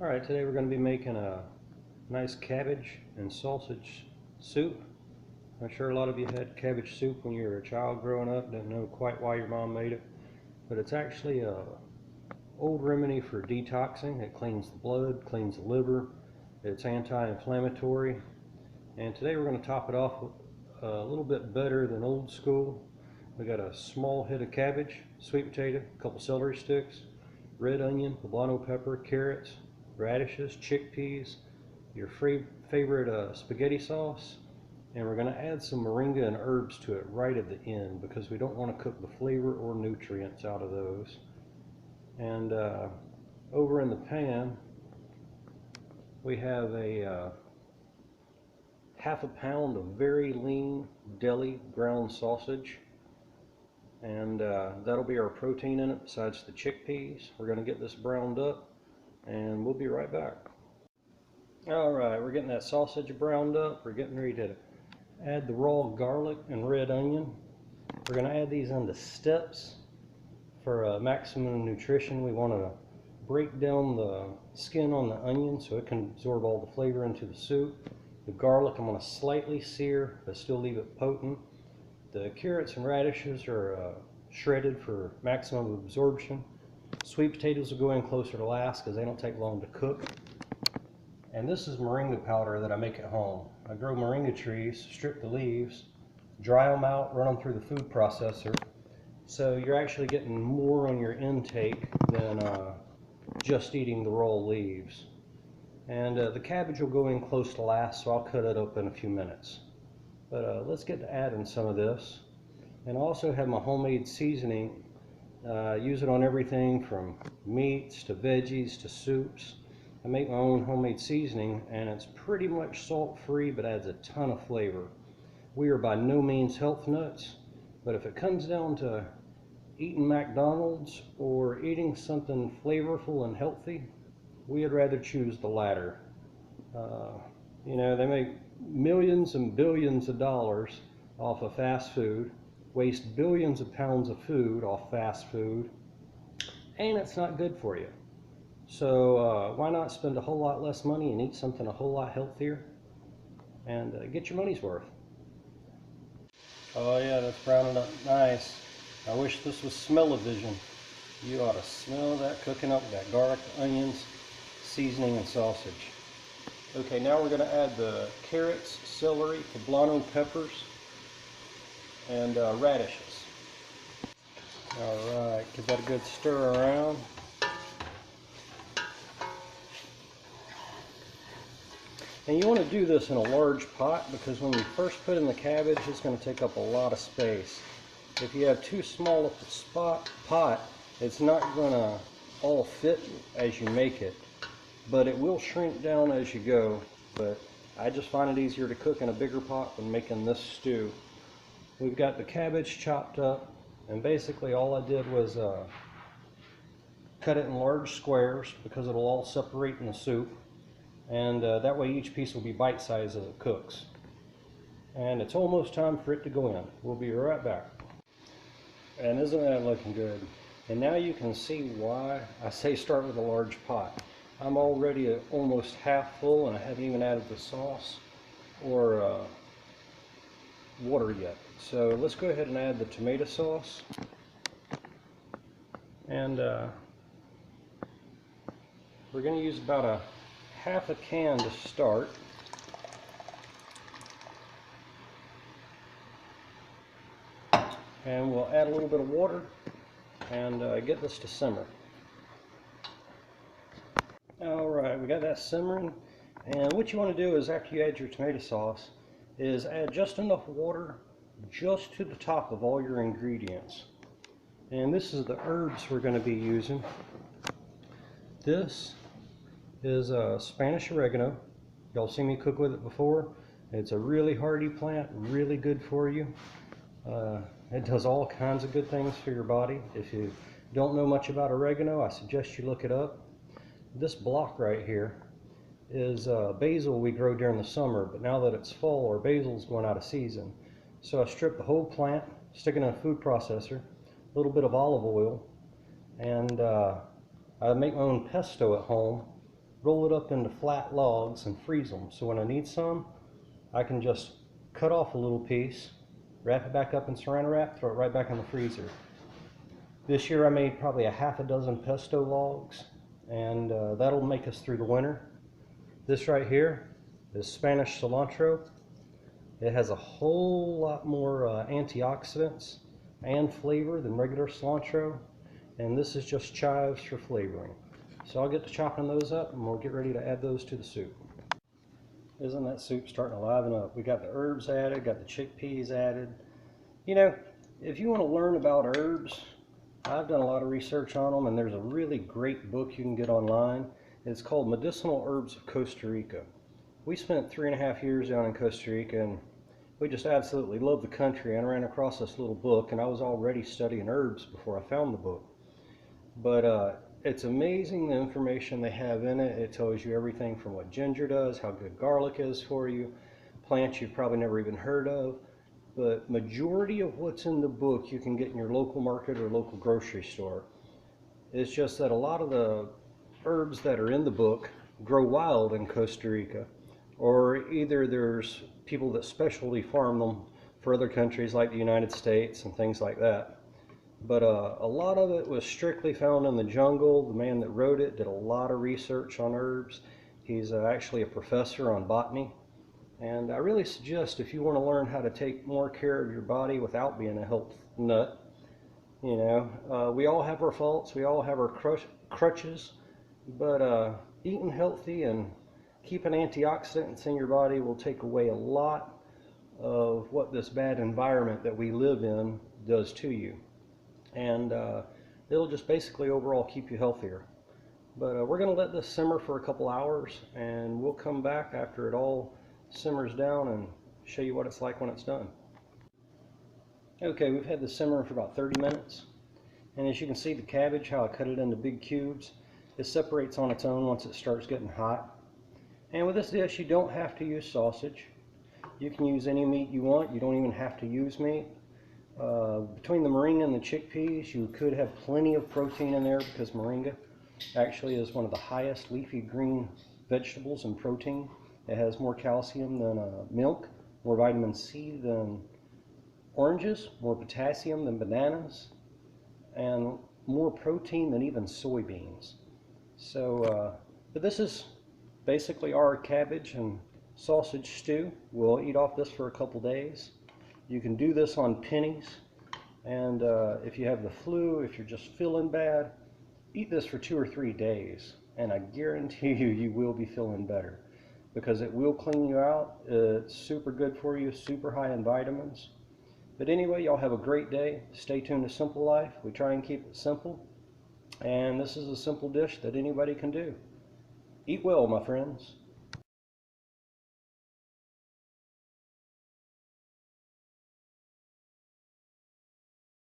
Alright, today we're going to be making a nice cabbage and sausage soup. I'm sure a lot of you had cabbage soup when you were a child growing up, didn't know quite why your mom made it. But it's actually a old remedy for detoxing. It cleans the blood, cleans the liver, it's anti-inflammatory. And today we're going to top it off with a little bit better than old school. We got a small head of cabbage, sweet potato, a couple celery sticks, red onion, poblano pepper, carrots, radishes, chickpeas, your favorite spaghetti sauce, and we're going to add some moringa and herbs to it right at the end because we don't want to cook the flavor or nutrients out of those. And over in the pan we have a half a pound of very lean deli ground sausage, and that'll be our protein in it besides the chickpeas. We're going to get this browned up and we'll be right back. Alright, we're getting that sausage browned up. We're getting ready to add the raw garlic and red onion. We're going to add these into steps for maximum nutrition. We want to break down the skin on the onion so it can absorb all the flavor into the soup. The garlic I'm going to slightly sear but still leave it potent. The carrots and radishes are shredded for maximum absorption. Sweet potatoes will go in closer to last because they don't take long to cook. And this is moringa powder that I make at home. I grow moringa trees, strip the leaves, dry them out, run them through the food processor. So you're actually getting more on your intake than just eating the raw leaves. And the cabbage will go in close to last, so I'll cut it up in a few minutes. But let's get to adding some of this. And I also have my homemade seasoning. Use it on everything from meats to veggies to soups. I make my own homemade seasoning, and it's pretty much salt-free but adds a ton of flavor. We are by no means health nuts, but if it comes down to eating McDonald's or eating something flavorful and healthy, we would rather choose the latter. You know, they make millions and billions of dollars off of fast food, waste billions of pounds of food off fast food, and it's not good for you. So why not spend a whole lot less money and eat something a whole lot healthier and get your money's worth. Oh yeah, that's browning up nice. I wish this was smell-o-vision. You ought to smell that cooking up with that garlic, onions, seasoning, and sausage. Okay, now we're going to add the carrots, celery, poblano peppers, and radishes. Alright, give that a good stir around. And you want to do this in a large pot because when you first put in the cabbage, it's going to take up a lot of space. If you have too small of a pot, it's not going to all fit as you make it, but it will shrink down as you go. But I just find it easier to cook in a bigger pot when making this stew. We've got the cabbage chopped up, and basically all I did was cut it in large squares because it'll all separate in the soup, and that way each piece will be bite-sized as it cooks. And it's almost time for it to go in. We'll be right back. And isn't that looking good? And now you can see why I say start with a large pot. I'm already almost half full and I haven't even added the sauce or water yet. So let's go ahead and add the tomato sauce. And we're going to use about a half a can to start. And we'll add a little bit of water and get this to simmer. Alright, we got that simmering, and what you want to do is after you add your tomato sauce is add just enough water just to the top of all your ingredients. And this is the herbs we're going to be using. This is Spanish oregano. Y'all seen me cook with it before. It's a really hardy plant, really good for you. It does all kinds of good things for your body. If you don't know much about oregano, I suggest you look it up. This block right here is basil we grow during the summer, but now that it's fall, our basil's going out of season. So I strip the whole plant, stick it in a food processor, a little bit of olive oil, and I make my own pesto at home. roll it up into flat logs and freeze them. So when I need some, I can just cut off a little piece, wrap it back up in saran wrap, throw it right back in the freezer. This year I made probably a half a dozen pesto logs, and that'll make us through the winter. This right here is Spanish cilantro. It has a whole lot more antioxidants and flavor than regular cilantro, and this is just chives for flavoring. So I'll get to chopping those up and we'll get ready to add those to the soup. Isn't that soup starting to liven up? We got the herbs added, got the chickpeas added. You know, if you want to learn about herbs, I've done a lot of research on them, and there's a really great book you can get online. It's called Medicinal Herbs of Costa Rica. We spent 3.5 years down in Costa Rica, and we just absolutely loved the country. And I ran across this little book, and I was already studying herbs before I found the book. But it's amazing the information they have in it. It tells you everything from what ginger does, how good garlic is for you, plants you've probably never even heard of. But majority of what's in the book you can get in your local market or local grocery store. It's just that a lot of the herbs that are in the book grow wild in Costa Rica, or either there's people that specialty farm them for other countries like the United States and things like that. But a lot of it was strictly found in the jungle. The man that wrote it did a lot of research on herbs. He's actually a professor on botany. And I really suggest, if you want to learn how to take more care of your body without being a health nut, you know, we all have our faults, we all have our crutches, but eating healthy and keeping antioxidants in your body will take away a lot of what this bad environment that we live in does to you. And it'll just basically overall keep you healthier. But we're going to let this simmer for a couple hours, and we'll come back after it all simmers down and show you what it's like when it's done. Okay, we've had this simmering for about 30 minutes, and as you can see, the cabbage, how I cut it into big cubes, it separates on its own once it starts getting hot. And with this dish, you don't have to use sausage. You can use any meat you want. You don't even have to use meat. Between the moringa and the chickpeas, you could have plenty of protein in there, because moringa actually is one of the highest leafy green vegetables in protein. It has more calcium than milk, more vitamin C than oranges, more potassium than bananas, and more protein than even soybeans. So, but this is basically our cabbage and sausage stew. We'll eat off this for a couple days. You can do this on pennies, and if you have the flu, if you're just feeling bad, eat this for 2 or 3 days, and I guarantee you, you will be feeling better, because it will clean you out. It's super good for you, super high in vitamins. But anyway, y'all have a great day. Stay tuned to Simple Life. We try and keep it simple, and this is a simple dish that anybody can do. Eat well, my friends.